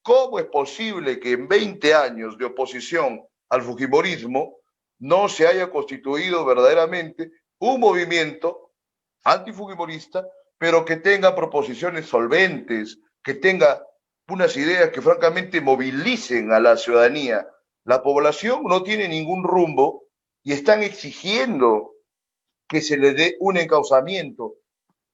¿cómo es posible que en 20 años de oposición al fujimorismo no se haya constituido verdaderamente un movimiento antifujimorista, pero que tenga proposiciones solventes, que tenga unas ideas que francamente movilicen a la ciudadanía? La población no tiene ningún rumbo y están exigiendo que se le dé un encauzamiento,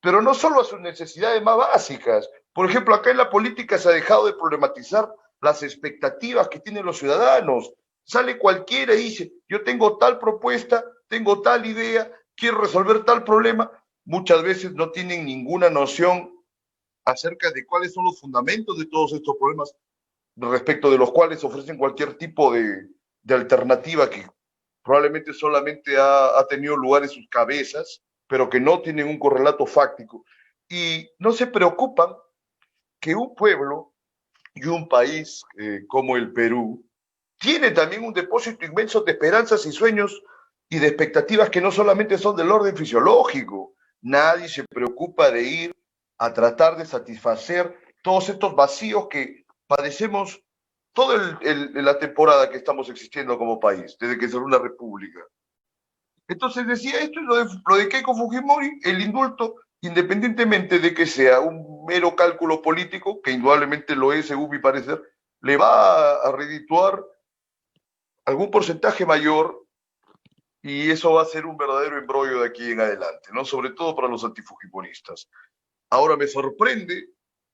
pero no solo a sus necesidades más básicas. Por ejemplo, acá en la política se ha dejado de problematizar las expectativas que tienen los ciudadanos. Sale cualquiera y dice, yo tengo tal propuesta, tengo tal idea, quiero resolver tal problema. Muchas veces no tienen ninguna noción acerca de cuáles son los fundamentos de todos estos problemas, respecto de los cuales ofrecen cualquier tipo de alternativa que probablemente solamente ha tenido lugar en sus cabezas, pero que no tienen un correlato fáctico. Y no se preocupan que un pueblo y un país como el Perú tiene también un depósito inmenso de esperanzas y sueños y de expectativas que no solamente son del orden fisiológico. Nadie se preocupa de ir a tratar de satisfacer todos estos vacíos que padecemos toda la temporada que estamos existiendo como país, desde que se una república. Entonces decía, esto es lo de Keiko Fujimori, el indulto, independientemente de que sea un mero cálculo político, que indudablemente lo es según mi parecer, le va a redituar algún porcentaje mayor y eso va a ser un verdadero embrollo de aquí en adelante, ¿no? Sobre todo para los antifujimoristas. Ahora me sorprende,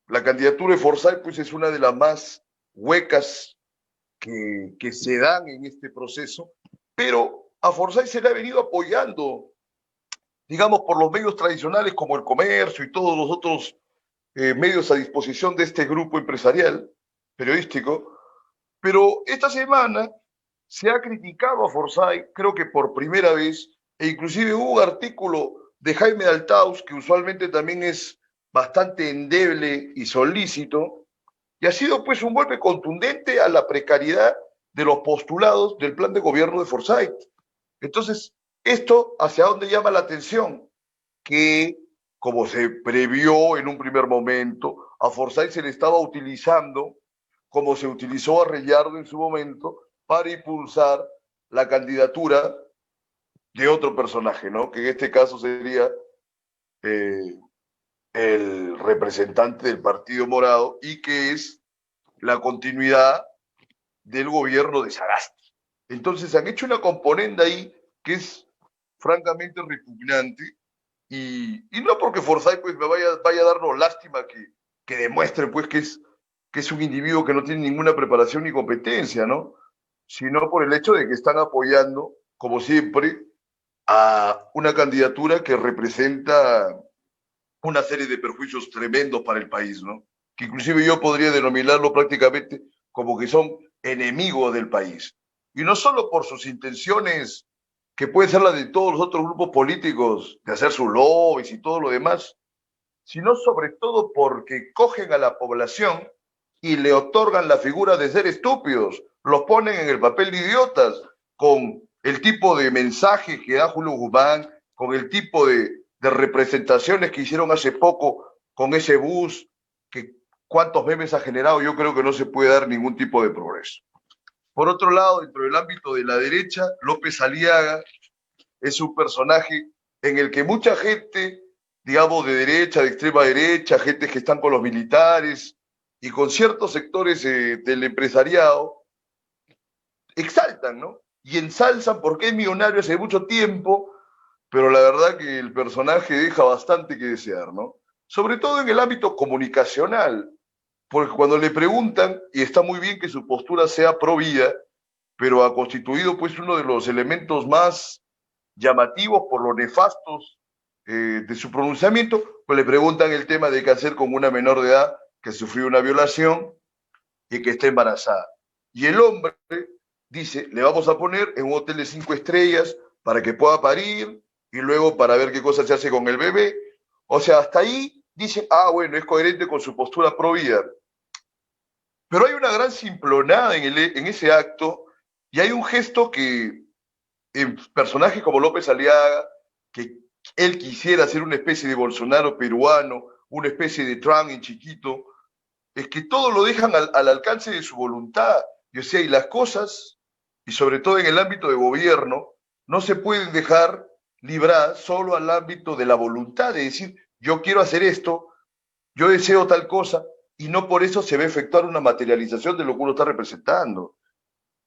la candidatura de Forsyth pues es una de las más huecas que se dan en este proceso, pero a Forsyth se le ha venido apoyando, digamos, por los medios tradicionales como el comercio y todos los otros medios a disposición de este grupo empresarial, periodístico, pero esta semana se ha criticado a Forsyth, creo que por primera vez, e inclusive hubo un artículo de Jaime Daltaus, que usualmente también es bastante endeble y solícito, y ha sido pues un golpe contundente a la precariedad de los postulados del plan de gobierno de Forsyth. Entonces, ¿esto hacia dónde llama la atención? Que, como se previó en un primer momento, a Forsyth se le estaba utilizando, como se utilizó a Reyardo en su momento, para impulsar la candidatura de otro personaje, ¿no? Que en este caso sería eh, el representante del Partido Morado y que es la continuidad del gobierno de Sagasti. Entonces han hecho una componente ahí que es francamente repugnante y no porque Forsyth pues me vaya a darnos lástima que demuestre pues que es un individuo que no tiene ninguna preparación ni competencia, ¿no? Sino por el hecho de que están apoyando, como siempre, a una candidatura que representa una serie de perjuicios tremendos para el país, ¿no? Que inclusive yo podría denominarlo prácticamente como que son enemigos del país. Y no solo por sus intenciones, que pueden ser las de todos los otros grupos políticos, de hacer sus lobbies y todo lo demás, sino sobre todo porque cogen a la población y le otorgan la figura de ser estúpidos, los ponen en el papel de idiotas, con el tipo de mensaje que da Julio Guzmán, con el tipo de representaciones que hicieron hace poco con ese bus, que cuántos memes ha generado, yo creo que no se puede dar ningún tipo de progreso. Por otro lado, dentro del ámbito de la derecha, López Aliaga es un personaje en el que mucha gente, digamos, de derecha, de extrema derecha, gente que están con los militares y con ciertos sectores del empresariado, exaltan, ¿no? Y ensalzan porque es millonario hace mucho tiempo, pero la verdad que el personaje deja bastante que desear, ¿no? Sobre todo en el ámbito comunicacional, porque cuando le preguntan, y está muy bien que su postura sea pro vida, pero ha constituido pues uno de los elementos más llamativos por lo nefastos de su pronunciamiento, pues le preguntan el tema de qué hacer con una menor de edad que sufrió una violación y que está embarazada. Y el hombre dice, le vamos a poner en un hotel de 5 estrellas para que pueda parir y luego para ver qué cosa se hace con el bebé. O sea, hasta ahí dicen, ah, bueno, es coherente con su postura pro vida. Pero hay una gran simplonada en ese acto y hay un gesto que en personajes como López Aliaga, que él quisiera ser una especie de Bolsonaro peruano, una especie de Trump en chiquito, es que todo lo dejan al alcance de su voluntad. Y, o sea, y las cosas, y sobre todo en el ámbito de gobierno, no se pueden dejar librar solo al ámbito de la voluntad, de decir, yo quiero hacer esto, yo deseo tal cosa, y no por eso se va a efectuar una materialización de lo que uno está representando.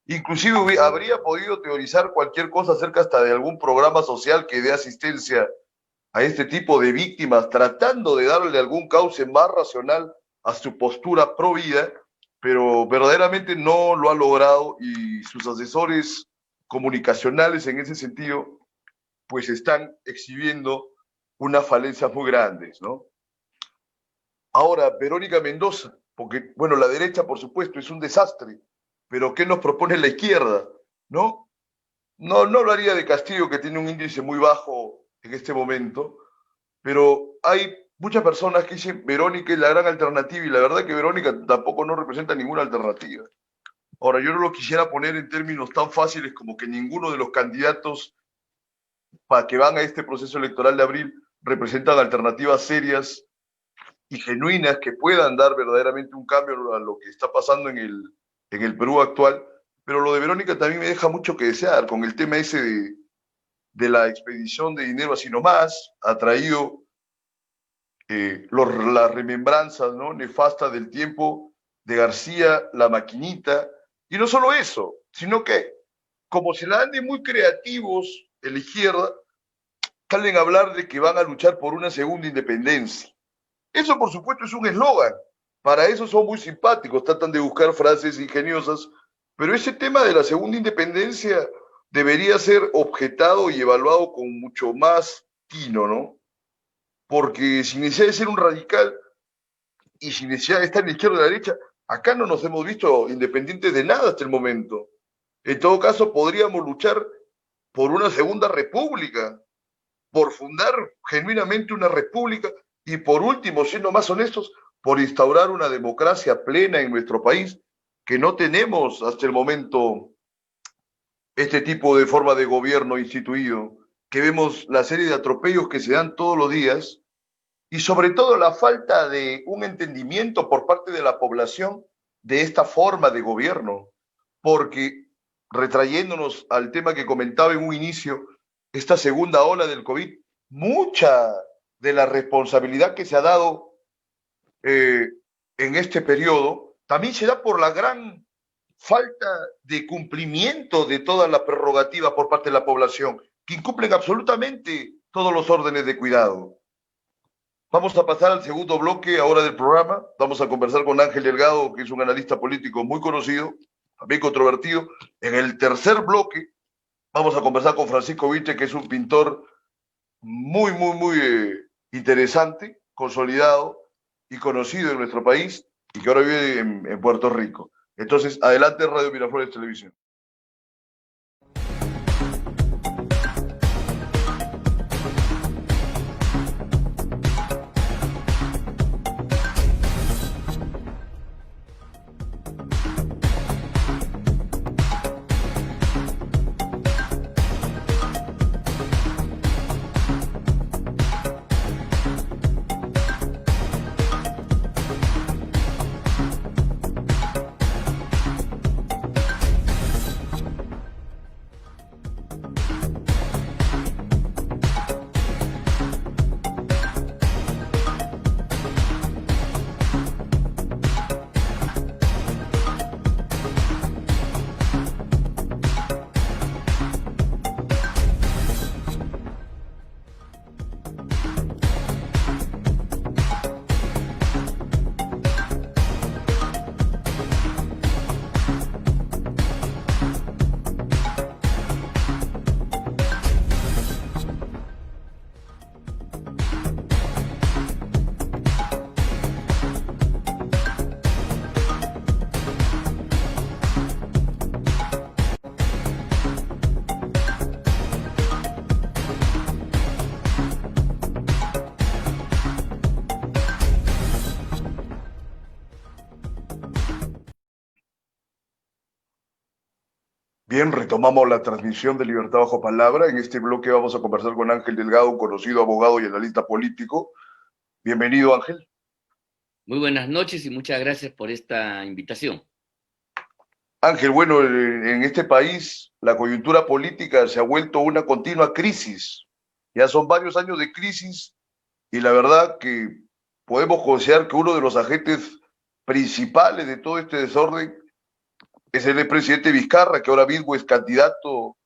Inclusive habría podido teorizar cualquier cosa acerca hasta de algún programa social que dé asistencia a este tipo de víctimas, tratando de darle algún cauce más racional a su postura pro vida, pero verdaderamente no lo ha logrado y sus asesores comunicacionales en ese sentido pues están exhibiendo unas falencias muy grandes, ¿no? Ahora, Verónica Mendoza, porque, bueno, la derecha, por supuesto, es un desastre, pero ¿qué nos propone la izquierda? ¿No? No hablaría de Castillo, que tiene un índice muy bajo en este momento, pero hay muchas personas que dicen Verónica es la gran alternativa y la verdad que Verónica tampoco no representa ninguna alternativa. Ahora, yo no lo quisiera poner en términos tan fáciles como que ninguno de los candidatos para que van a este proceso electoral de abril representan alternativas serias y genuinas que puedan dar verdaderamente un cambio a lo que está pasando en el Perú actual. Pero lo de Verónica también me deja mucho que desear con el tema ese de la expedición de dinero así nomás, ha traído las remembranzas, ¿no?, nefastas del tiempo de García, la maquinita, y no solo eso, sino que como se la dan de muy creativos en la izquierda, salen a hablar de que van a luchar por una segunda independencia. Eso, por supuesto, es un eslogan. Para eso son muy simpáticos, tratan de buscar frases ingeniosas, pero ese tema de la segunda independencia debería ser objetado y evaluado con mucho más tino, ¿no? Porque sin necesidad de ser un radical y sin necesidad de estar en la izquierda o en la derecha, acá no nos hemos visto independientes de nada hasta el momento. En todo caso, podríamos luchar por una segunda república, por fundar genuinamente una república y por último, siendo más honestos, por instaurar una democracia plena en nuestro país, que no tenemos hasta el momento este tipo de forma de gobierno instituido, que vemos la serie de atropellos que se dan todos los días y sobre todo la falta de un entendimiento por parte de la población de esta forma de gobierno, porque retrayéndonos al tema que comentaba en un inicio, esta segunda ola del COVID, mucha de la responsabilidad que se ha dado eh, en este periodo también se da por la gran falta de cumplimiento de todas las prerrogativas por parte de la población, que incumplen absolutamente todos los órdenes de cuidado. Vamos a pasar al segundo bloque ahora del programa. Vamos a conversar con Ángel Delgado, que es un analista político muy conocido, también controvertido. En el tercer bloque vamos a conversar con Francisco Viche, que es un pintor muy interesante, consolidado y conocido en nuestro país y que ahora vive en Puerto Rico. Entonces, adelante Radio Miraflores Televisión. Bien, retomamos la transmisión de Libertad Bajo Palabra. En este bloque vamos a conversar con Ángel Delgado, un conocido abogado y analista político. Bienvenido, Ángel. Muy buenas noches y muchas gracias por esta invitación. Ángel, bueno, en este país la coyuntura política se ha vuelto una continua crisis. Ya son varios años de crisis y la verdad que podemos considerar que uno de los agentes principales de todo este desorden es el presidente Vizcarra, que ahora mismo es candidato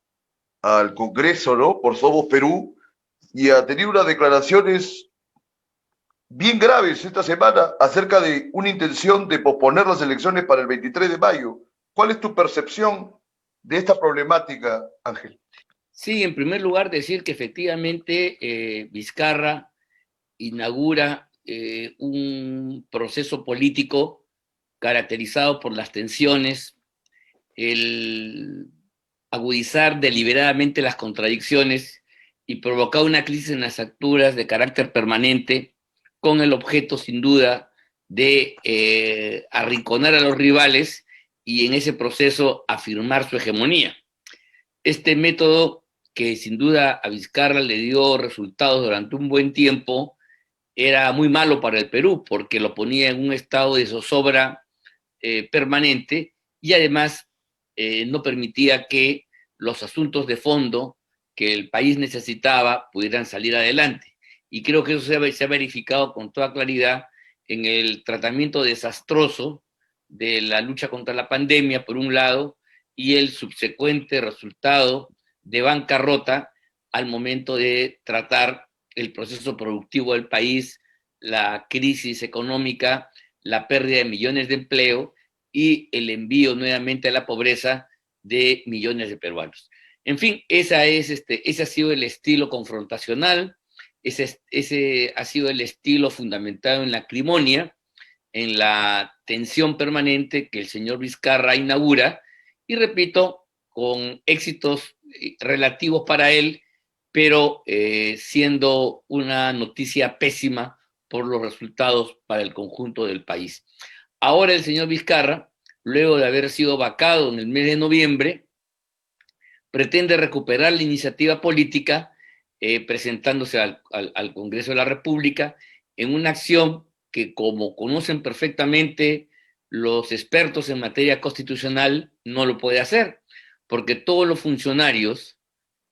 al Congreso, ¿no? Por Somos Perú, y ha tenido unas declaraciones bien graves esta semana acerca de una intención de posponer las elecciones para el 23 de mayo. ¿Cuál es tu percepción de esta problemática, Ángel? Sí, en primer lugar decir que efectivamente Vizcarra inaugura un proceso político caracterizado por las tensiones, el agudizar deliberadamente las contradicciones y provocar una crisis en las alturas de carácter permanente con el objeto, sin duda, de arrinconar a los rivales y en ese proceso afirmar su hegemonía. Este método, que sin duda a Vizcarra le dio resultados durante un buen tiempo, era muy malo para el Perú porque lo ponía en un estado de zozobra permanente y además no permitía que los asuntos de fondo que el país necesitaba pudieran salir adelante. Y creo que eso se ha verificado con toda claridad en el tratamiento desastroso de la lucha contra la pandemia, por un lado, y el subsecuente resultado de bancarrota al momento de tratar el proceso productivo del país, la crisis económica, la pérdida de millones de empleo y el envío nuevamente a la pobreza de millones de peruanos. En fin, ese ha sido el estilo confrontacional, ese ha sido el estilo fundamentado en la acrimonia, en la tensión permanente que el señor Vizcarra inaugura, y repito, con éxitos relativos para él, pero siendo una noticia pésima por los resultados para el conjunto del país. Ahora el señor Vizcarra, luego de haber sido vacado en el mes de noviembre, pretende recuperar la iniciativa política presentándose al Congreso de la República en una acción que, como conocen perfectamente los expertos en materia constitucional, no lo puede hacer, porque todos los funcionarios,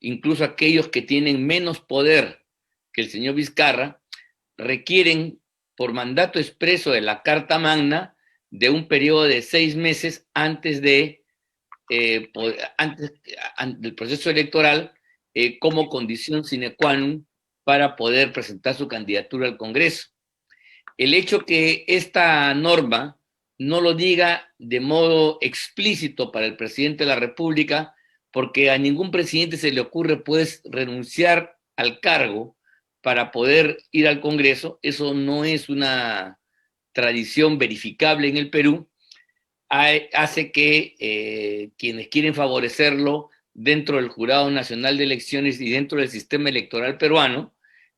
incluso aquellos que tienen menos poder que el señor Vizcarra, requieren, por mandato expreso de la Carta Magna, de un periodo de 6 meses antes de antes del proceso electoral como condición sine qua non para poder presentar su candidatura al Congreso. El hecho que esta norma no lo diga de modo explícito para el presidente de la República, porque a ningún presidente se le ocurre pues renunciar al cargo para poder ir al Congreso, eso no es una tradición verificable en el Perú, hace que quienes quieren favorecerlo dentro del Jurado Nacional de Elecciones y dentro del sistema electoral peruano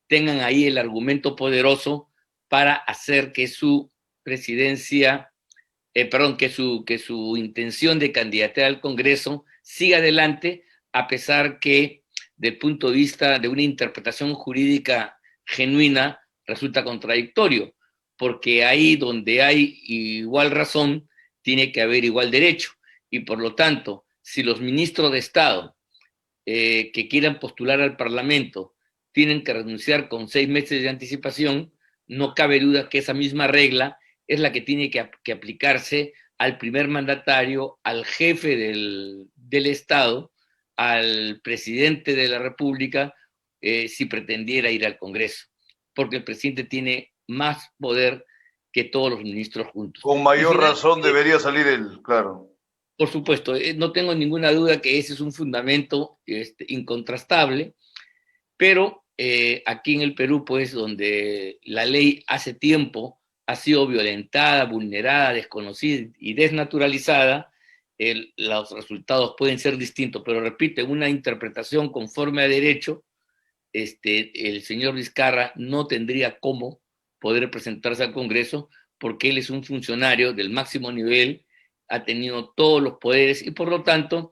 tengan ahí el argumento poderoso para hacer que su presidencia, que su intención de candidatura al Congreso siga adelante, a pesar que, desde el punto de vista de una interpretación jurídica genuina, resulta contradictorio, porque ahí donde hay igual razón, tiene que haber igual derecho. Y por lo tanto, si los ministros de Estado que quieran postular al Parlamento tienen que renunciar con 6 meses de anticipación, no cabe duda que esa misma regla es la que tiene que aplicarse al primer mandatario, al jefe del Estado, al presidente de la República, si pretendiera ir al Congreso, porque el presidente tiene más poder que todos los ministros juntos. Con Y mayor razón finalmente, debería salir él, claro. por supuesto, no tengo ninguna duda que ese es un fundamento incontrastable, pero aquí en el Perú, pues, donde la ley hace tiempo ha sido violentada, vulnerada, desconocida y desnaturalizada, los resultados pueden ser distintos, pero repito, en una interpretación conforme a derecho, el señor Vizcarra no tendría cómo poder presentarse al Congreso porque él es un funcionario del máximo nivel, ha tenido todos los poderes y por lo tanto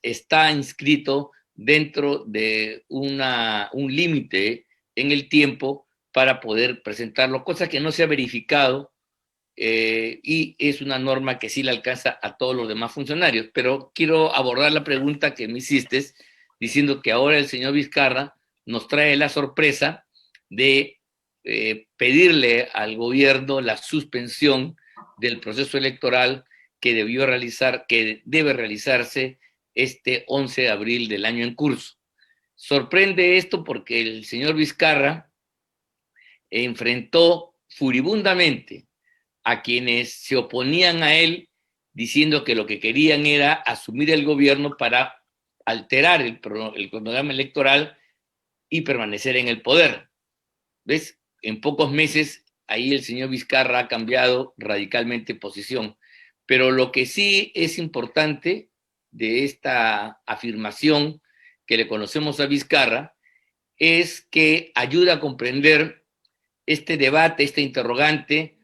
está inscrito dentro de un límite en el tiempo para poder presentarlo, cosa que no se ha verificado y es una norma que sí le alcanza a todos los demás funcionarios. Pero quiero abordar la pregunta que me hiciste, diciendo que ahora el señor Vizcarra nos trae la sorpresa de pedirle al gobierno la suspensión del proceso electoral que debe realizarse este 11 de abril del año en curso. Sorprende esto porque el señor Vizcarra enfrentó furibundamente a quienes se oponían a él, diciendo que lo que querían era asumir el gobierno para alterar el cronograma electoral y permanecer en el poder. ¿Ves? En pocos meses, ahí el señor Vizcarra ha cambiado radicalmente posición. Pero lo que sí es importante de esta afirmación que le conocemos a Vizcarra es que ayuda a comprender este debate, este interrogante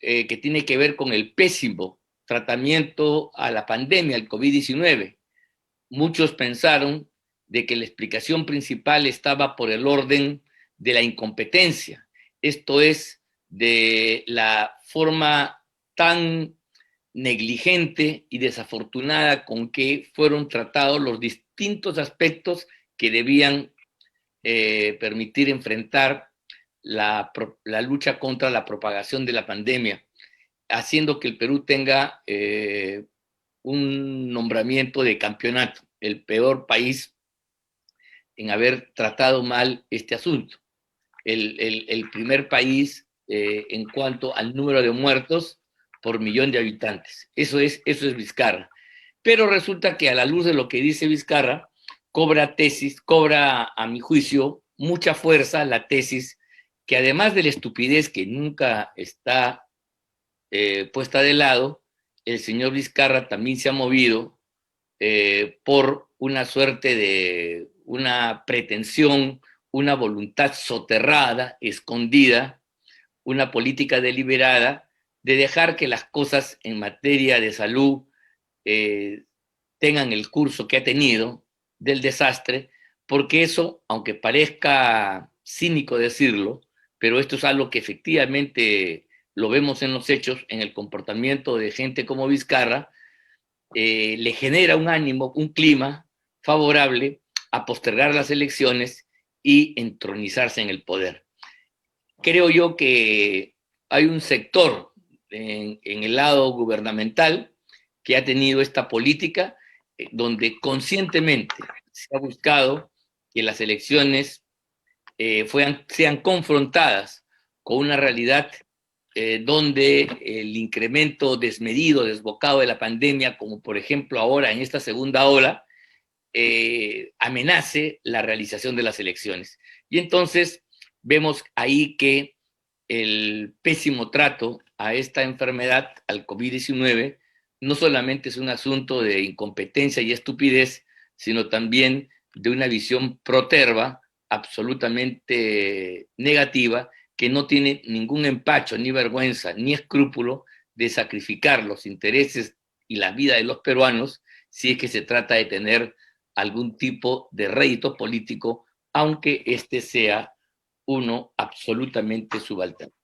que tiene que ver con el pésimo tratamiento a la pandemia, al COVID-19. Muchos pensaron de que la explicación principal estaba por el orden de la incompetencia, esto es, de la forma tan negligente y desafortunada con que fueron tratados los distintos aspectos que debían permitir enfrentar la lucha contra la propagación de la pandemia, haciendo que el Perú tenga un nombramiento de campeonato, el peor país en haber tratado mal este asunto. El primer país en cuanto al número de muertos por millón de habitantes. Eso es Vizcarra. Pero resulta que a la luz de lo que dice Vizcarra, cobra, a mi juicio, mucha fuerza la tesis que además de la estupidez que nunca está puesta de lado, el señor Vizcarra también se ha movido por una suerte de una pretensión, una voluntad soterrada, escondida, una política deliberada de dejar que las cosas en materia de salud tengan el curso que ha tenido del desastre, porque eso, aunque parezca cínico decirlo, pero esto es algo que efectivamente lo vemos en los hechos, en el comportamiento de gente como Vizcarra, le genera un ánimo, un clima favorable a postergar las elecciones y entronizarse en el poder. Creo yo que hay un sector en el lado gubernamental que ha tenido esta política donde conscientemente se ha buscado que las elecciones sean confrontadas con una realidad donde el incremento desmedido, desbocado de la pandemia, como por ejemplo ahora en esta segunda ola, amenace la realización de las elecciones. Y entonces vemos ahí que el pésimo trato a esta enfermedad, al COVID-19, no solamente es un asunto de incompetencia y estupidez, sino también de una visión proterva, absolutamente negativa, que no tiene ningún empacho, ni vergüenza, ni escrúpulo de sacrificar los intereses y la vida de los peruanos si es que se trata de tener algún tipo de rédito político, aunque este sea uno absolutamente subalterno.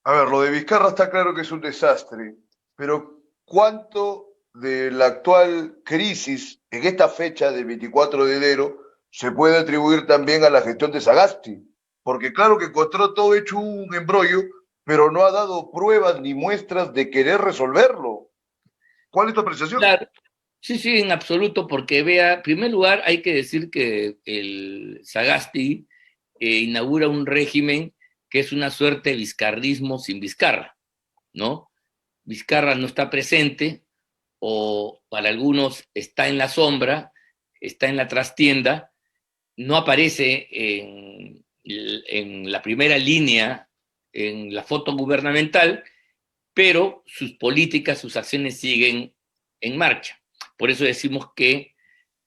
A ver, lo de Vizcarra está claro que es un desastre, pero ¿cuánto de la actual crisis en esta fecha del 24 de enero se puede atribuir también a la gestión de Sagasti? Porque claro que encontró todo hecho un embrollo, pero no ha dado pruebas ni muestras de querer resolverlo. ¿Cuál es tu apreciación? Claro. Sí, sí, en absoluto, porque vea, en primer lugar hay que decir que el Sagasti inaugura un régimen que es una suerte de vizcarrismo sin Vizcarra, ¿no? Vizcarra no está presente, o para algunos está en la sombra, está en la trastienda, no aparece en la primera línea en la foto gubernamental, pero sus políticas, sus acciones siguen en marcha. Por eso decimos que,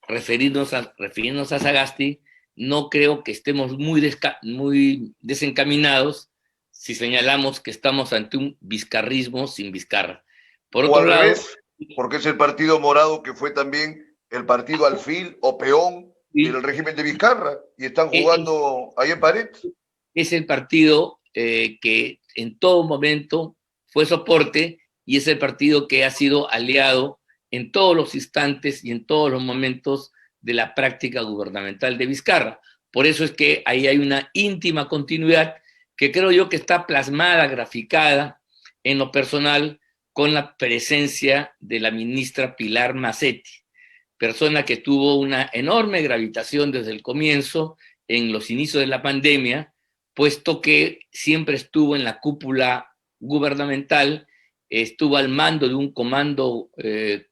refiriéndonos a Sagasti, no creo que estemos muy desencaminados si señalamos que estamos ante un vizcarrismo sin Vizcarra. Por O otro al lado, revés, porque es el Partido Morado que fue también el partido alfil o peón del régimen de Vizcarra y están jugando ahí en pared. es el partido que en todo momento fue soporte y es el partido que ha sido aliado en todos los instantes y en todos los momentos de la práctica gubernamental de Vizcarra. Por eso es que ahí hay una íntima continuidad que creo yo que está plasmada, graficada en lo personal con la presencia de la ministra Pilar Macetti, persona que tuvo una enorme gravitación desde el comienzo, en los inicios de la pandemia, puesto que siempre estuvo en la cúpula gubernamental, estuvo al mando de un comando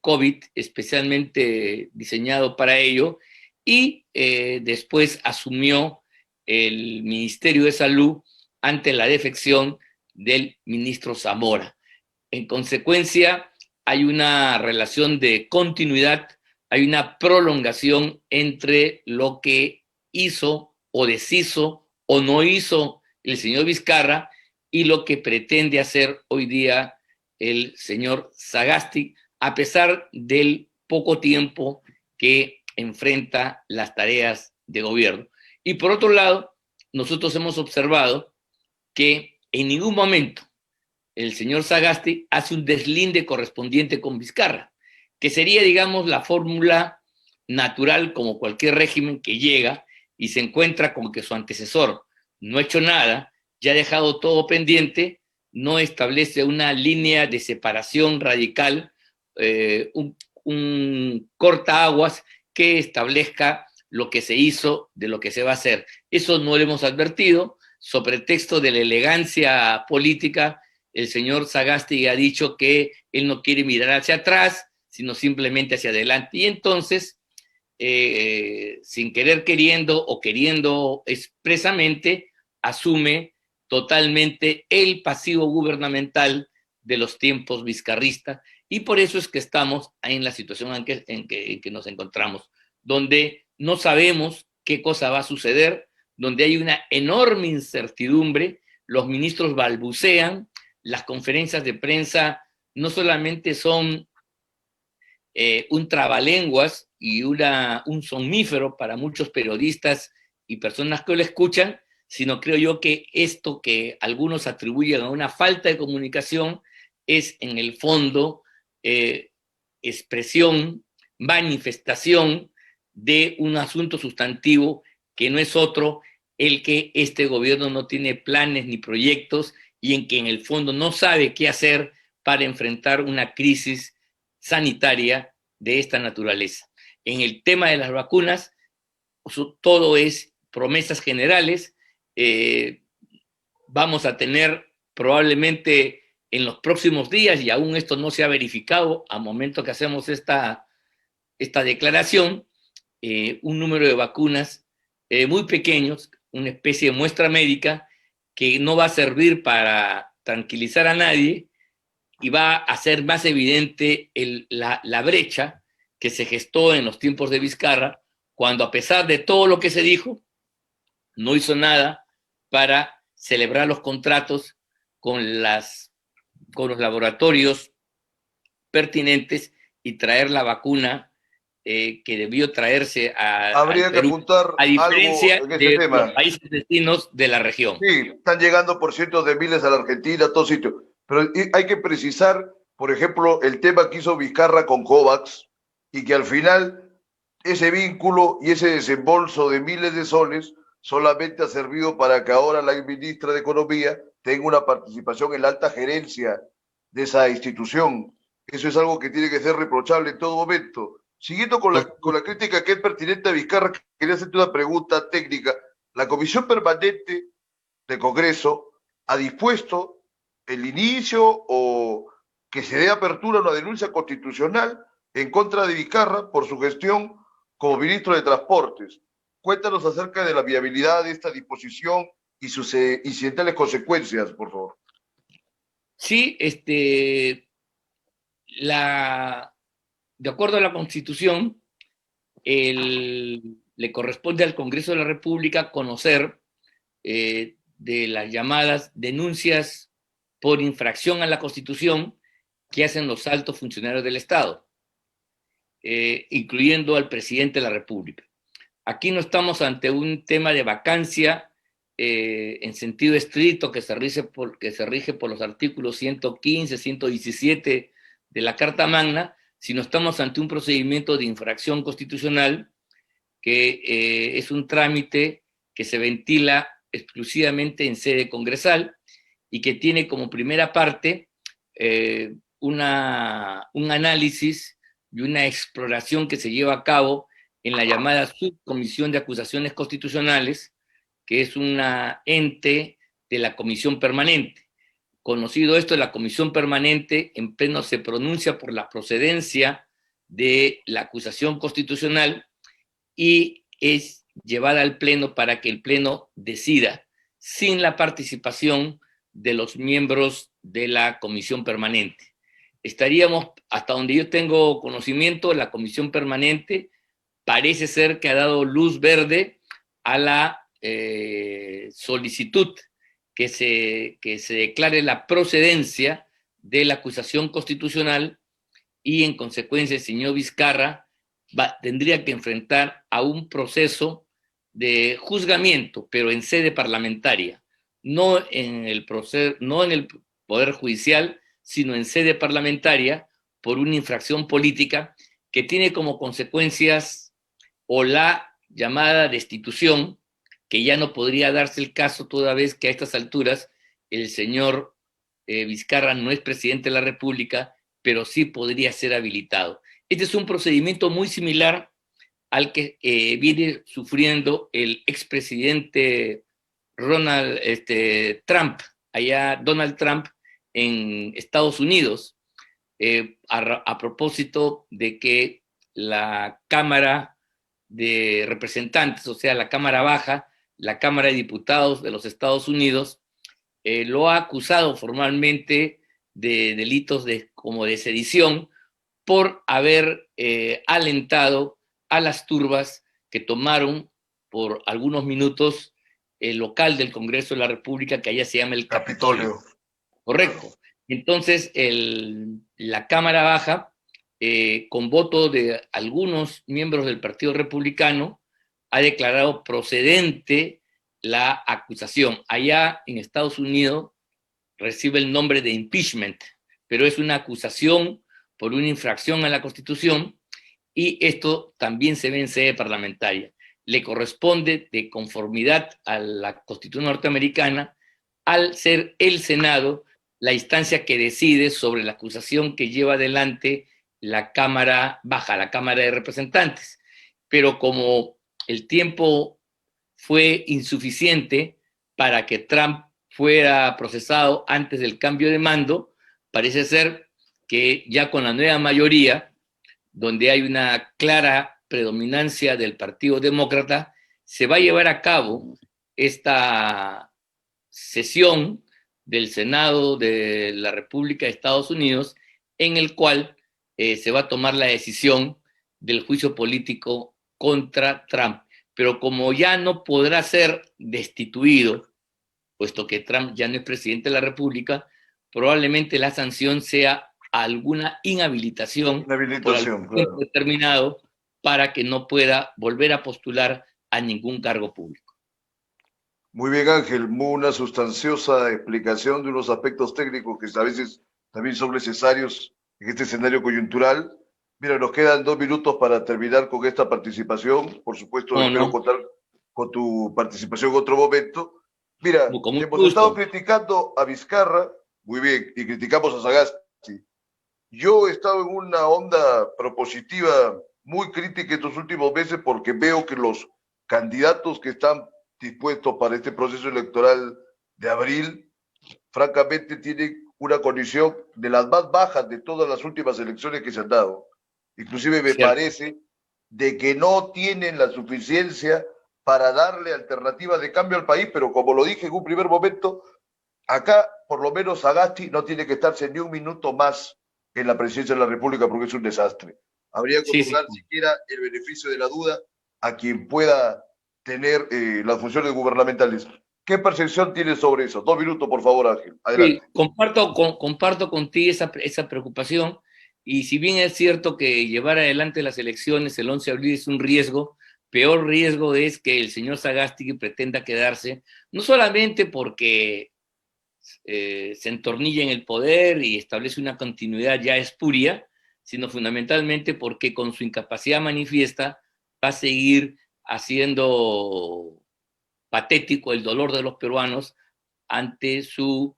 COVID especialmente diseñado para ello, y después asumió el Ministerio de Salud ante la defección del ministro Zamora. En consecuencia, hay una relación de continuidad, hay una prolongación entre lo que hizo o deshizo o no hizo el señor Vizcarra y lo que pretende hacer hoy día el señor Sagasti, a pesar del poco tiempo que enfrenta las tareas de gobierno. Y por otro lado, nosotros hemos observado que en ningún momento el señor Sagasti hace un deslinde correspondiente con Vizcarra, que sería, digamos, la fórmula natural como cualquier régimen que llega y se encuentra con que su antecesor no ha hecho nada, ya ha dejado todo pendiente, no establece una línea de separación radical, un cortaaguas que establezca lo que se hizo de lo que se va a hacer. Eso no lo hemos advertido, sobre texto de la elegancia política. El señor Sagasti ha dicho que él no quiere mirar hacia atrás, sino simplemente hacia adelante. Y entonces, sin querer queriendo o queriendo expresamente, asume totalmente el pasivo gubernamental de los tiempos vizcarristas. Y por eso es que estamos en la situación en que nos encontramos, donde no sabemos qué cosa va a suceder, donde hay una enorme incertidumbre, los ministros balbucean, las conferencias de prensa no solamente son un trabalenguas y un somnífero para muchos periodistas y personas que lo escuchan, sino creo yo que esto que algunos atribuyen a una falta de comunicación es en el fondo expresión, manifestación de un asunto sustantivo que no es otro el que este gobierno no tiene planes ni proyectos y en que en el fondo no sabe qué hacer para enfrentar una crisis sanitaria de esta naturaleza. En el tema de las vacunas, todo es promesas generales. Vamos a tener probablemente en los próximos días, y aún esto no se ha verificado al momento que hacemos esta declaración, un número de vacunas muy pequeños, una especie de muestra médica que no va a servir para tranquilizar a nadie y va a hacer más evidente la brecha que se gestó en los tiempos de Vizcarra, cuando a pesar de todo lo que se dijo, no hizo nada para celebrar los contratos con los laboratorios pertinentes y traer la vacuna que debió traerse Habría al que Perú, apuntar a algo diferencia en ese de los tema. países vecinos de la región. Sí, están llegando por cientos de miles a la Argentina, a todos sitios. Pero hay que precisar, por ejemplo, el tema que hizo Vizcarra con COVAX y que al final ese vínculo y ese desembolso de miles de soles solamente ha servido para que ahora la ministra de Economía tenga una participación en la alta gerencia de esa institución. Eso es algo que tiene que ser reprochable en todo momento. Siguiendo con la crítica que es pertinente a Vizcarra, quería hacerte una pregunta técnica. La Comisión Permanente del Congreso ha dispuesto el inicio o que se dé apertura a una denuncia constitucional en contra de Vizcarra por su gestión como ministro de Transportes. Cuéntanos acerca de la viabilidad de esta disposición y sus incidentales consecuencias, por favor. Sí, de acuerdo a la Constitución, le corresponde al Congreso de la República conocer de las llamadas denuncias por infracción a la Constitución que hacen los altos funcionarios del Estado, incluyendo al presidente de la República. Aquí no estamos ante un tema de vacancia en sentido estricto que se rige por los artículos 115, 117 de la Carta Magna, sino estamos ante un procedimiento de infracción constitucional que es un trámite que se ventila exclusivamente en sede congresal y que tiene como primera parte un análisis y una exploración que se lleva a cabo en la llamada Subcomisión de Acusaciones Constitucionales, que es una ente de la Comisión Permanente. Conocido esto, la Comisión Permanente en pleno se pronuncia por la procedencia de la acusación constitucional y es llevada al Pleno para que el Pleno decida sin la participación de los miembros de la Comisión Permanente. Estaríamos, hasta donde yo tengo conocimiento, la Comisión Permanente parece ser que ha dado luz verde a la solicitud que se declare la procedencia de la acusación constitucional y en consecuencia el señor Vizcarra tendría que enfrentar a un proceso de juzgamiento, pero en sede parlamentaria, no en el Poder Judicial, sino en sede parlamentaria por una infracción política que tiene como consecuencias o la llamada destitución, que ya no podría darse el caso toda vez que a estas alturas el señor Vizcarra no es presidente de la República, pero sí podría ser habilitado. Este es un procedimiento muy similar al que viene sufriendo el expresidente Donald Trump en Estados Unidos, a propósito de que la Cámara de Representantes, o sea, la Cámara Baja, la Cámara de Diputados de los Estados Unidos, lo ha acusado formalmente de delitos como de sedición por haber alentado a las turbas que tomaron por algunos minutos el local del Congreso de la República, que allá se llama el Capitolio. Correcto. Entonces, la Cámara Baja, con voto de algunos miembros del Partido Republicano, ha declarado procedente la acusación. Allá en Estados Unidos recibe el nombre de impeachment, pero es una acusación por una infracción a la Constitución y esto también se ve en sede parlamentaria. Le corresponde, de conformidad a la Constitución norteamericana, al ser el Senado la instancia que decide sobre la acusación que lleva adelante la Cámara Baja, la Cámara de Representantes. Pero como el tiempo fue insuficiente para que Trump fuera procesado antes del cambio de mando, parece ser que ya con la nueva mayoría, donde hay una clara predominancia del Partido Demócrata, se va a llevar a cabo esta sesión del Senado de la República de Estados Unidos, en el cual se va a tomar la decisión del juicio político contra Trump. Pero como ya no podrá ser destituido, puesto que Trump ya no es presidente de la República, probablemente la sanción sea alguna inhabilitación por algún tiempo determinado para que no pueda volver a postular a ningún cargo público. Muy bien, Ángel, una sustanciosa explicación de unos aspectos técnicos que a veces también son necesarios en este escenario coyuntural. Mira, nos quedan 2 minutos para terminar con esta participación. Por supuesto, espero contar con tu participación en otro momento. Mira, hemos estado criticando a Vizcarra, muy bien, y criticamos a Sagasti. Yo he estado en una onda propositiva muy crítica estos últimos meses porque veo que los candidatos que están dispuestos para este proceso electoral de abril, francamente tienen una condición de las más bajas de todas las últimas elecciones que se han dado. Inclusive me parece de que no tienen la suficiencia para darle alternativas de cambio al país, pero como lo dije en un primer momento, acá por lo menos Sagasti no tiene que estarse ni un minuto más en la presidencia de la República porque es un desastre. Habría que otorgar siquiera el beneficio de la duda a quien pueda tener las funciones gubernamentales. ¿Qué percepción tienes sobre eso? 2 minutos, por favor, Ángel. Adelante. Sí, comparto contigo esa preocupación, y si bien es cierto que llevar adelante las elecciones el 11 de abril es un riesgo, peor riesgo es que el señor Sagasti pretenda quedarse, no solamente porque se entornilla en el poder y establece una continuidad ya espuria, sino fundamentalmente porque con su incapacidad manifiesta va a seguir haciendo patético el dolor de los peruanos ante su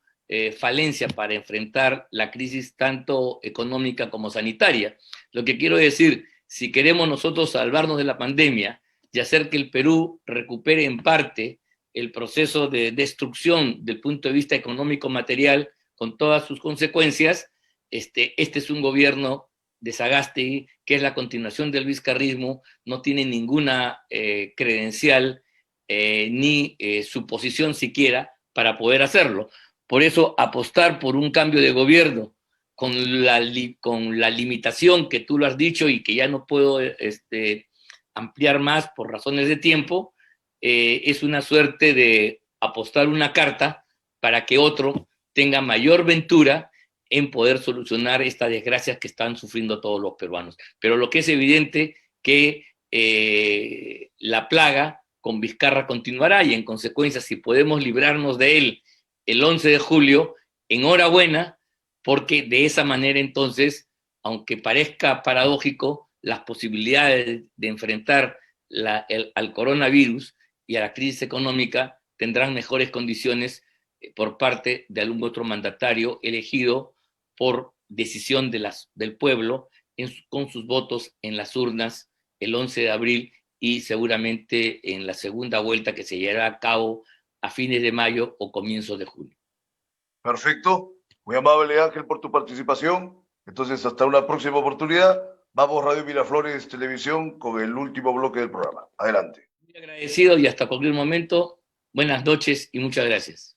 falencia para enfrentar la crisis tanto económica como sanitaria. Lo que quiero decir, si queremos nosotros salvarnos de la pandemia y hacer que el Perú recupere en parte el proceso de destrucción del punto de vista económico material con todas sus consecuencias, este es un gobierno de Sagasti, que es la continuación del vizcarrismo, no tiene ninguna credencial ni suposición siquiera para poder hacerlo. Por eso apostar por un cambio de gobierno con la limitación que tú lo has dicho y que ya no puedo ampliar más por razones de tiempo, es una suerte de apostar una carta para que otro tenga mayor ventura en poder solucionar estas desgracias que están sufriendo todos los peruanos. Pero lo que es evidente que la plaga con Vizcarra continuará y en consecuencia si podemos librarnos de él el 11 de julio, enhorabuena, porque de esa manera entonces, aunque parezca paradójico, las posibilidades de enfrentar al coronavirus y a la crisis económica tendrán mejores condiciones por parte de algún otro mandatario elegido por decisión del pueblo con sus votos en las urnas el 11 de abril y seguramente en la segunda vuelta que se llevará a cabo a fines de mayo o comienzos de julio. Perfecto. Muy amable, Ángel, por tu participación. Entonces, hasta una próxima oportunidad. Vamos, Radio Miraflores Televisión, con el último bloque del programa. Adelante. Muy agradecido y hasta cualquier momento. Buenas noches y muchas gracias.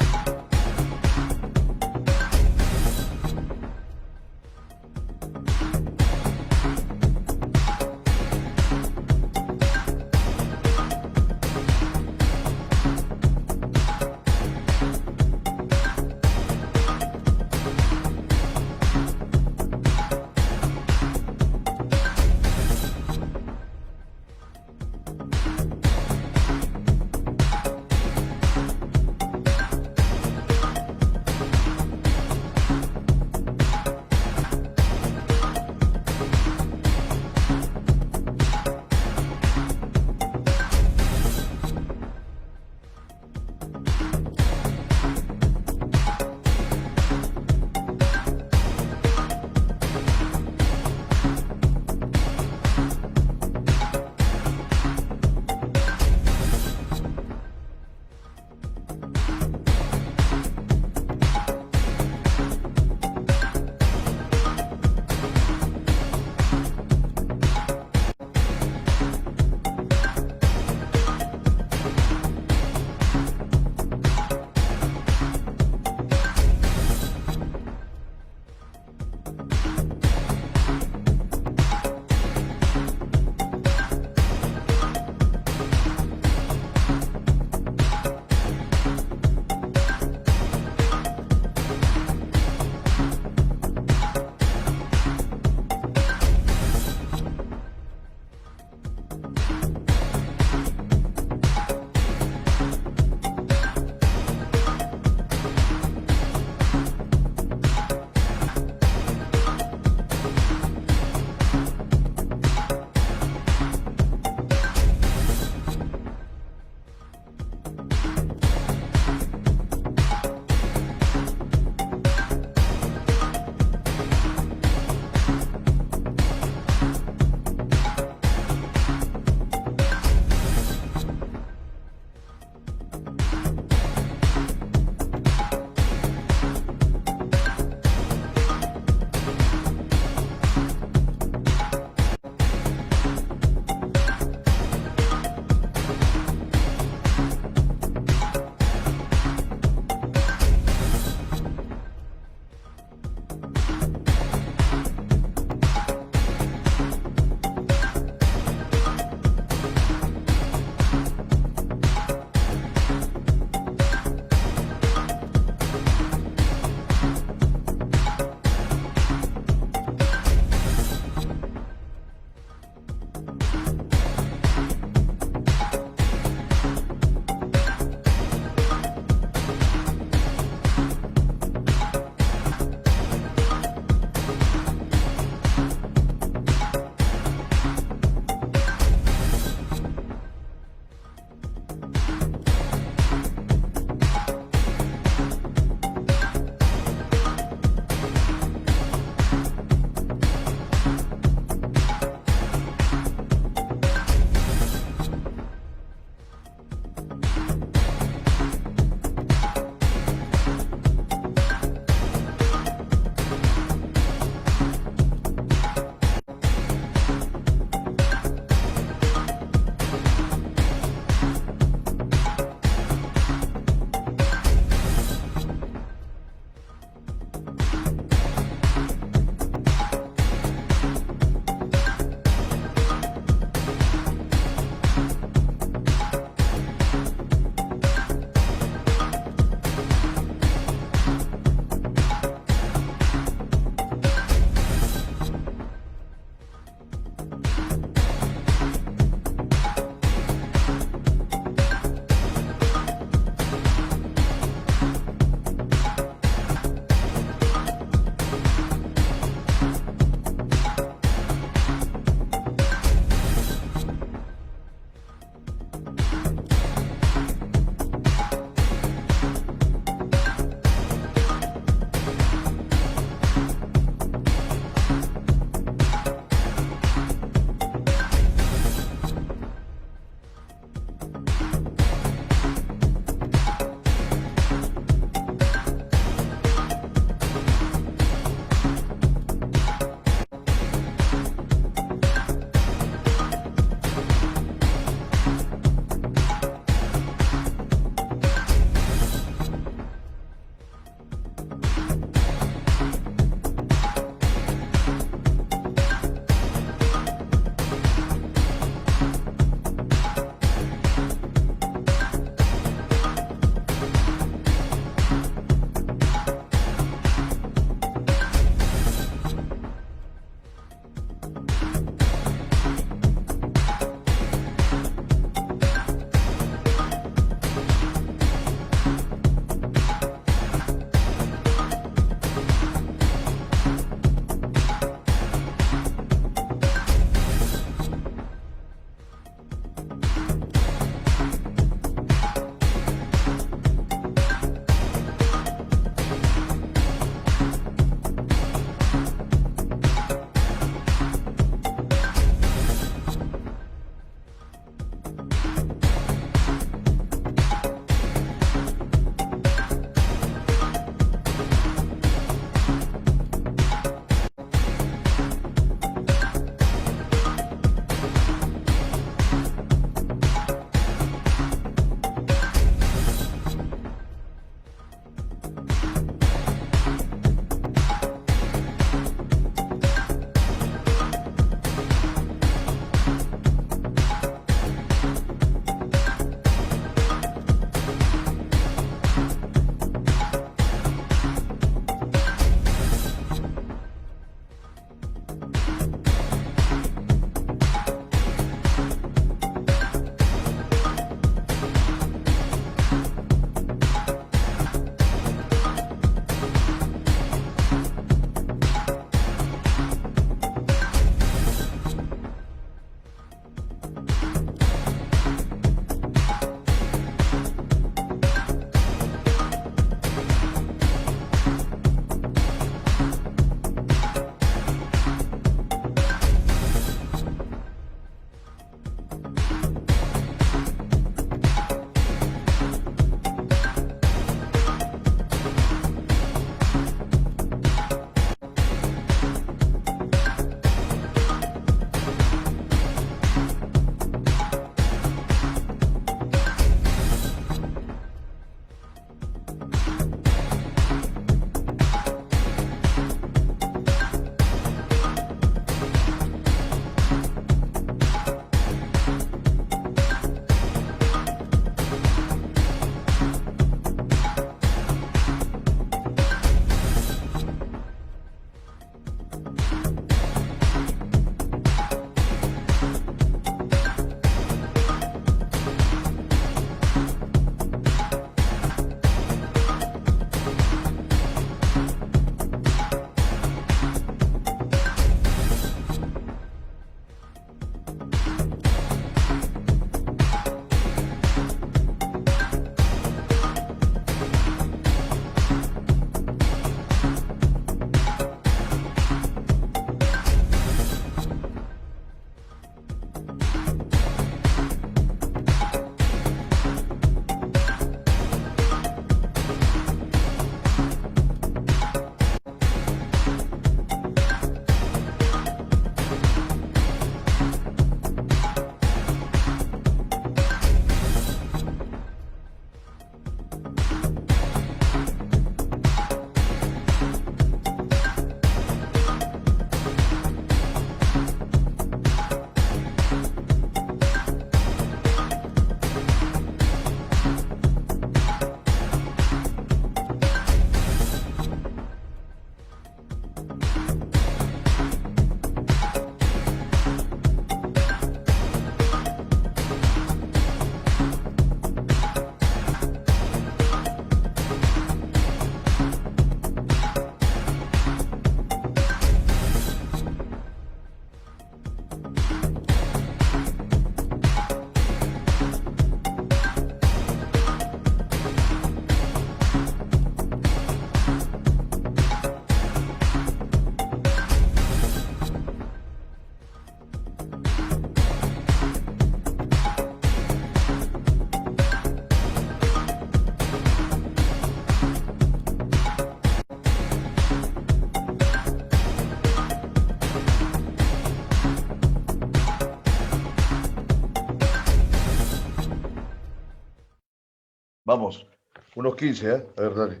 Vamos, unos 15, ¿eh? A ver, dale.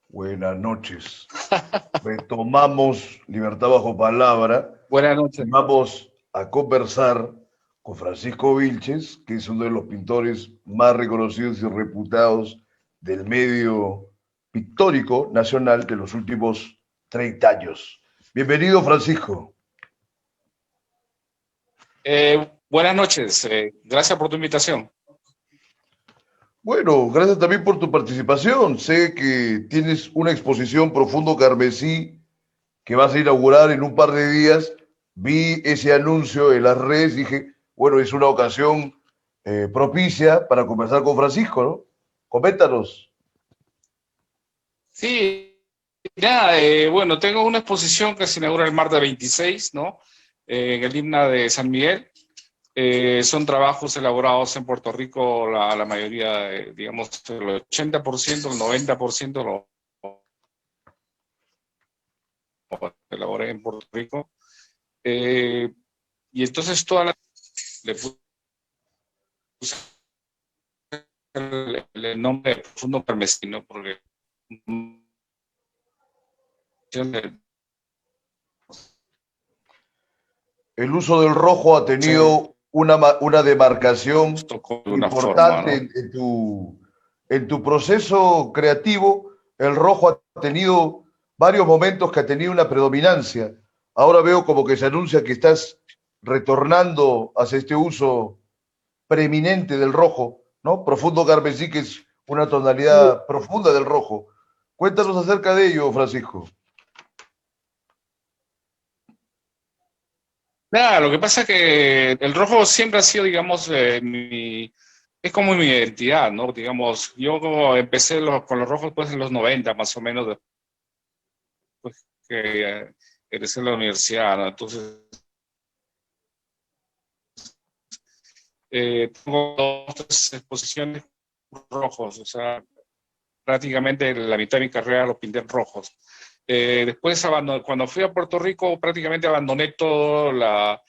Buenas noches. Retomamos Libertad Bajo Palabra Buenas noches. y vamos a conversar con Francisco Vilches, que es uno de los pintores más reconocidos y reputados del medio pictórico nacional de los últimos 30 años. Bienvenido, Francisco. Buenas noches. Gracias por tu invitación. Bueno, gracias también por tu participación. Sé que tienes una exposición Profundo Carmesí que vas a inaugurar en un par de días. Vi ese anuncio en las redes y dije, bueno, es una ocasión propicia para conversar con Francisco, ¿no? Coméntanos. Sí, nada, bueno, tengo una exposición que se inaugura el martes 26, ¿no? En el himno de San Miguel. Son trabajos elaborados en Puerto Rico, la mayoría, digamos, el 80%, el 90% lo elaboré en Puerto Rico. Y entonces le puse el nombre de Profundo Carmesí, ¿no? Porque El uso del rojo ha tenido una demarcación tocó de una forma, importante ¿no? en tu proceso creativo. El rojo ha tenido varios momentos que ha tenido una predominancia. Ahora veo como que se anuncia que estás retornando hacia este uso preeminente del rojo, ¿no? Profundo carmesí, que es una tonalidad profunda del rojo. Cuéntanos acerca de ello, Francisco. Nada, lo que pasa es que el rojo siempre ha sido, digamos, es como mi identidad, ¿no? Digamos, yo empecé con los rojos pues en los 90, más o menos, después que egresé en la universidad, ¿no? Entonces, tengo 2 exposiciones rojos, o sea, prácticamente la mitad de mi carrera lo pinté en rojos. Después, cuando fui a Puerto Rico, prácticamente abandoné todo en la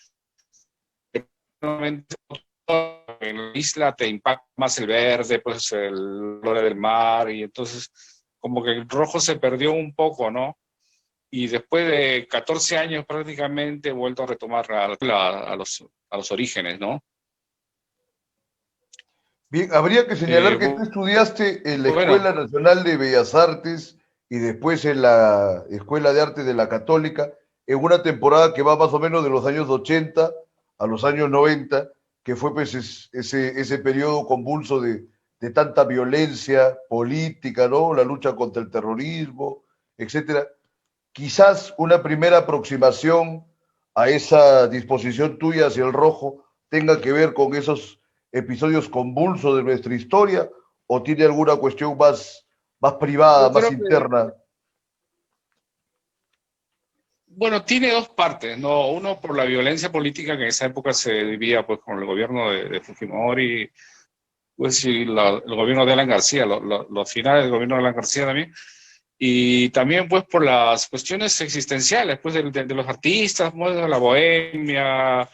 isla te impacta más el verde, pues el color del mar, y entonces como que el rojo se perdió un poco, ¿no? Y después de 14 años prácticamente he vuelto a retomar a los orígenes, ¿no? Bien, habría que señalar que tú estudiaste en la Bueno, Escuela Nacional de Bellas Artes y después en la Escuela de Arte de la Católica, en una temporada que va más o menos de los años 80 a los años 90, que fue pues ese periodo convulso de tanta violencia política, ¿no? La lucha contra el terrorismo, etcétera. Quizás una primera aproximación a esa disposición tuya hacia el rojo tenga que ver con esos episodios convulsos de nuestra historia o tiene alguna cuestión más privada, yo más creo que, interna. bueno, tiene 2 partes, ¿no? Uno por la violencia política que en esa época se vivía pues con el gobierno de Fujimori, pues y el gobierno de Alan García, los finales del gobierno de Alan García también. Y también pues por las cuestiones existenciales, pues de los artistas, pues, de la bohemia,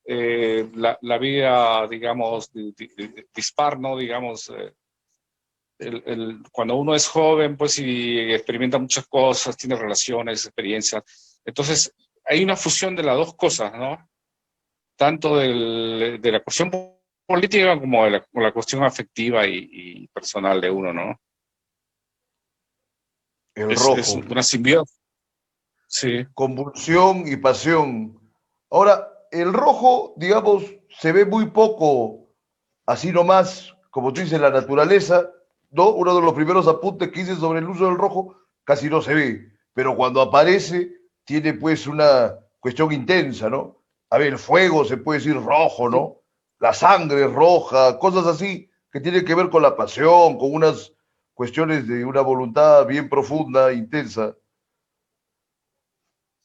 la vida, digamos, dispar, ¿no? Digamos, cuando uno es joven, pues y experimenta muchas cosas, tiene relaciones, experiencias. Entonces, hay una fusión de las 2 cosas, ¿no? Tanto de la cuestión política como de la cuestión afectiva y personal de uno, ¿no? El Es rojo, una simbiosis, sí. convulsión y pasión. Ahora, el rojo, digamos, se ve muy poco, así nomás, como tú dices, la naturaleza, ¿no? Uno de los primeros apuntes que hice sobre el uso del rojo casi no se ve, pero cuando aparece tiene pues una cuestión intensa, ¿no? A ver, el fuego se puede decir rojo, ¿no? La sangre es roja, cosas así que tienen que ver con la pasión, con unas cuestiones de una voluntad bien profunda, intensa.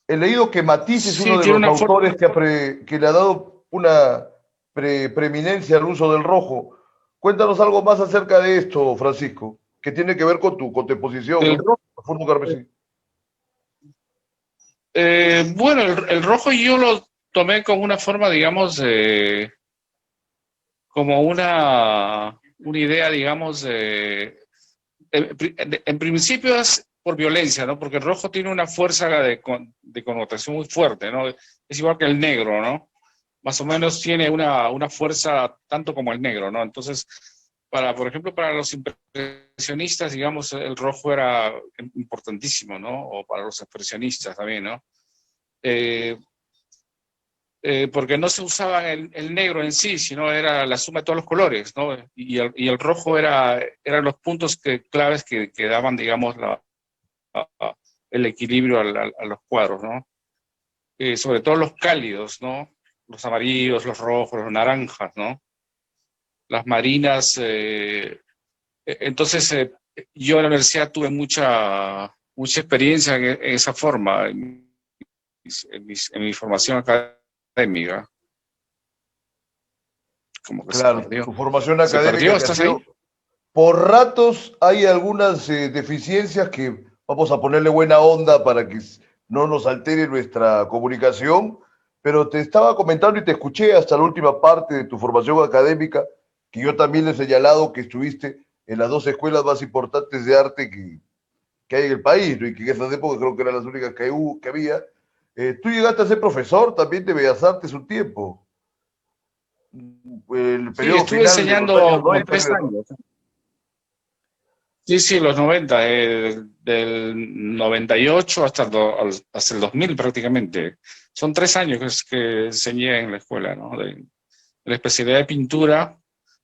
He leído que Matisse es uno Sí, de tiene los una forma. autores que le ha dado una preeminencia al uso del rojo. Cuéntanos algo más acerca de esto, Francisco, que tiene que ver con tu exposición, El ¿no? rojo, Profundo Carmesí. bueno, el rojo yo lo tomé como una forma, digamos, como una idea, digamos, en principio es por violencia, ¿no? Porque el rojo tiene una fuerza de connotación muy fuerte, ¿no? Es igual que el negro, ¿no? Más o menos tiene una fuerza tanto como el negro, ¿no? Entonces, por ejemplo, para los impresionistas, digamos, el rojo era importantísimo, ¿no? O para los expresionistas también, ¿no? Porque no se usaba el negro en sí, sino era la suma de todos los colores, ¿no? Y el rojo eran los puntos claves que daban, digamos, el equilibrio a los cuadros, ¿no? Sobre todo los cálidos, ¿no? Los amarillos, los rojos, los naranjas, ¿no? Las marinas. Entonces, yo en la universidad tuve mucha experiencia en esa forma, en mi formación académica. Como que Claro, se perdió. tu formación ¿Se académica perdió? que ha ¿Estás sido, ahí? por ratos hay algunas deficiencias que vamos a ponerle buena onda para que no nos altere nuestra comunicación, pero te estaba comentando y te escuché hasta la última parte de tu formación académica, que yo también le he señalado que estuviste en las dos escuelas más importantes de arte que hay en el país, ¿no? Y que en esas épocas creo que eran las únicas que había. Tú llegaste a ser profesor también de Bellas Artes un tiempo, el Sí, periodo estuve final de los años enseñando como 90, 3 creo, ¿no? años. Sí, sí, los 90, del 98 hasta el 2000 prácticamente. Son 3 años que enseñé en la escuela, ¿no? De la especialidad de pintura.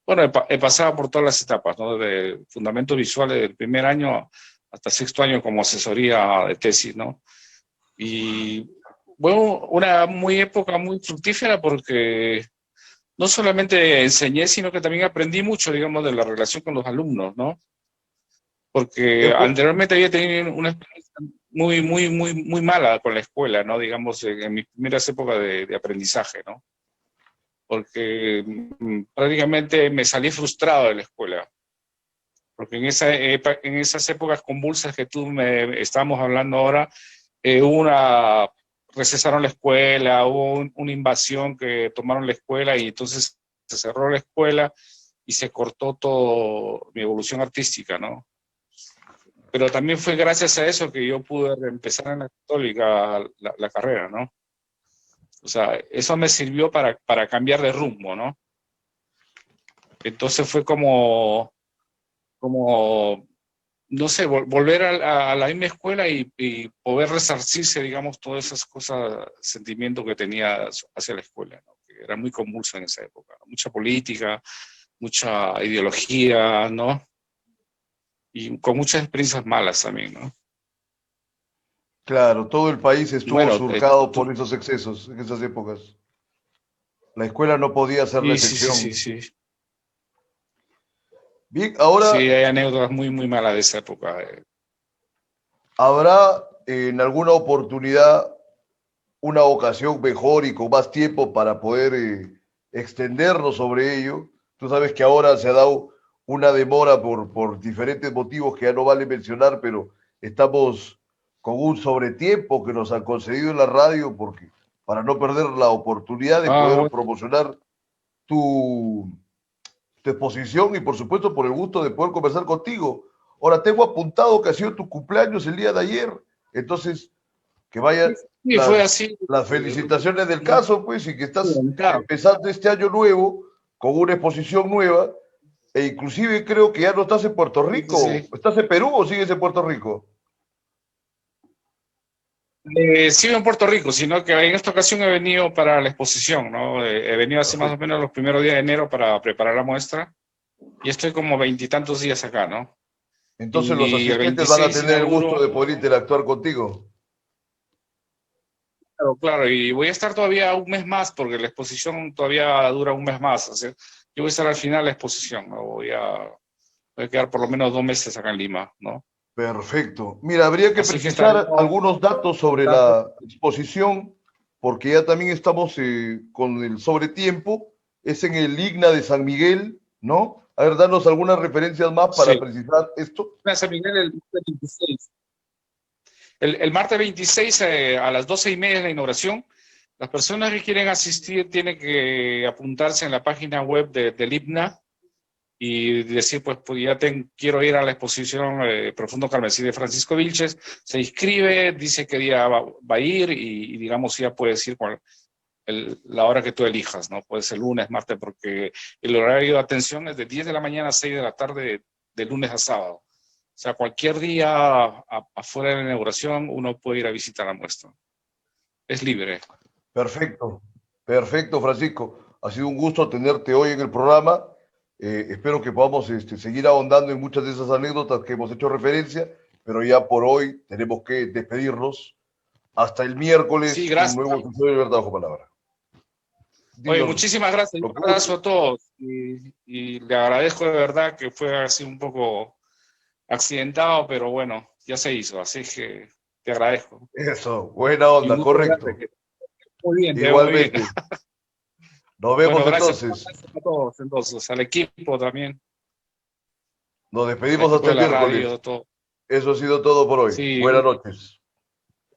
Bueno, he pasado por todas las etapas, ¿no? De fundamentos visuales del primer año hasta sexto año como asesoría de tesis, ¿no? Y bueno, una época muy fructífera porque no solamente enseñé, sino que también aprendí mucho, digamos, de la relación con los alumnos, ¿no? Porque anteriormente había tenido una experiencia muy mala con la escuela, ¿no? Digamos, en mis primeras épocas de aprendizaje, ¿no? Porque prácticamente me salí frustrado de la escuela. Porque en esas épocas convulsas que tú me estábamos hablando ahora, recesaron la escuela, hubo una invasión que tomaron la escuela y entonces se cerró la escuela y se cortó todo mi evolución artística, ¿no? Pero también fue gracias a eso que yo pude empezar en la Católica la carrera, ¿no? O sea, eso me sirvió para cambiar de rumbo, ¿no? Entonces fue como no sé, volver a la misma escuela y poder resarcirse, digamos, todas esas cosas, sentimientos que tenía hacia la escuela, ¿no? Que era muy convulsa en esa época, ¿no? Mucha política, mucha ideología, ¿no? Y con muchas experiencias malas también, ¿no? Claro, todo el país Y estuvo bueno, surcado por esos excesos en esas épocas. La escuela no podía ser la sí, sí, sí, sí, excepción. sí. Bien, ahora Sí, hay anécdotas muy malas de esa época. habrá en alguna oportunidad una ocasión mejor y con más tiempo para poder extendernos sobre ello. Tú sabes que ahora se ha dado una demora por diferentes motivos que ya no vale mencionar, pero estamos con un sobretiempo que nos han concedido en la radio porque para no perder la oportunidad de Ah, poder bueno. promocionar tu, tu exposición y por supuesto por el gusto de poder conversar contigo. Ahora tengo apuntado que ha sido tu cumpleaños el día de ayer, entonces que vayan Sí, fue así. las felicitaciones del caso, pues, y que estás Claro. empezando este año nuevo con una exposición nueva, e inclusive creo que ya no estás en Puerto Sí, Rico, sí. ¿estás en Perú o sigues en Puerto Rico? Sigo en Puerto Rico, sino que en esta ocasión he venido para la exposición, ¿no? He venido hace más o Perfecto. menos los primeros días de enero para preparar la muestra y estoy como 20 y tantos días acá, ¿no? Entonces los Y el asistentes van a 26 tener el gusto inauguro, de poder interactuar contigo. claro, y voy a estar todavía un mes más porque la exposición todavía dura un mes más. O sea, yo voy a estar al final de la exposición, ¿no? Voy a quedar por lo menos 2 meses acá en Lima, ¿no? Perfecto. Mira, habría que Así que estaremos precisar algunos datos en sobre contacto. la exposición, porque ya también estamos con el sobretiempo. Es en el Igna de San Miguel, ¿no? A ver, danos algunas referencias más para Sí. precisar esto. San Miguel el 26. El martes 26 a las 12:30 de la inauguración. Las personas que quieren asistir tienen que apuntarse en la página web del IPNA y decir, pues ya quiero ir a la exposición Profundo Carmesí de Francisco Vilches. Se inscribe, dice qué día va a ir y digamos, ya puedes ir con la hora que tú elijas, ¿no? Puede ser lunes, martes, porque el horario de atención es de 10 de la mañana a 6 de la tarde, de lunes a sábado. O sea, cualquier día afuera de la inauguración uno puede ir a visitar la muestra. Es libre. Perfecto, perfecto, Francisco. Ha sido un gusto tenerte hoy en el programa. Espero que podamos seguir ahondando en muchas de esas anécdotas que hemos hecho referencia, pero ya por hoy tenemos que despedirnos. Hasta el miércoles, Sí, un gracias. nuevo episodio de Verdad Bajo Palabra. Oye, muchísimas gracias. Un abrazo a todos. Y le agradezco de verdad que fue así un poco accidentado, pero bueno, ya se hizo. Así que te agradezco. Eso, buena onda, correcto. Muy bien, Igualmente. muy bien. Nos vemos Bueno, gracias, entonces. gracias a todos, entonces, al equipo también. Nos despedimos hasta el De la miércoles. radio, todo. Eso ha sido todo por hoy. Sí, Buenas noches.